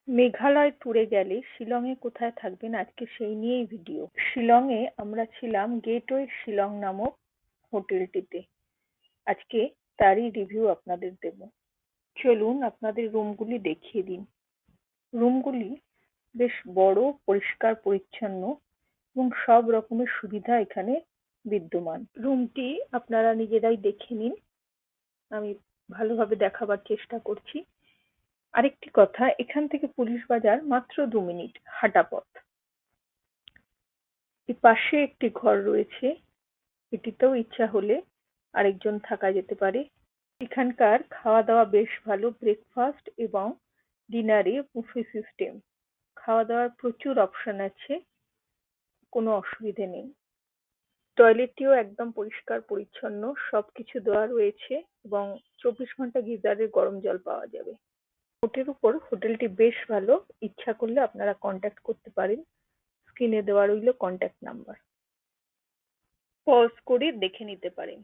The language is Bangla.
মেঘালয় ট্যুরে গেলে শিলংয়ে কোথায় থাকবেন আজকে সেই নিয়েই ভিডিও। শিলংয়ে আমরা ছিলাম গেটওয়ে শিলং নামক হোটেলটিতে। আজকে তারই রিভিউ আপনাদের দেব। চলুন আপনাদের রুমগুলি দেখিয়ে দিন। রুমগুলি বেশ বড়, পরিষ্কার পরিচ্ছন্ন এবং সব রকমের সুবিধা এখানে বিদ্যমান। রুমটি আপনারা নিজেরাই দেখে নিন, আমি ভালোভাবে দেখাবার চেষ্টা করছি। আরেকটি কথা, এখান থেকে পুলিশ বাজার মাত্র 2 মিনিট হাঁটা পথ। এর পাশে একটি ঘর রয়েছে, এটিতেও ইচ্ছা হলে আরেকজন থাকা যেতে পারে। এখানকার খাওয়া দাওয়া বেশ ভালো, ব্রেকফাস্ট এবং ডিনারে বুফে সিস্টেম। খাওয়া দাওয়ার প্রচুর অপশন আছে, কোনো অসুবিধে নেই। টয়লেটটিও একদম পরিষ্কার পরিচ্ছন্ন, সবকিছু দেওয়া রয়েছে এবং 24 ঘন্টা গিজারের গরম জল পাওয়া যাবে। হোটেলের উপর হোটেলটি বেশ ভালো, ইচ্ছা করলে আপনারা কন্ট্যাক্ট করতে পারেন। স্ক্রিনে দেওয়া রইল কন্ট্যাক্ট নাম্বার, পজ করে দেখে নিতে পারেন।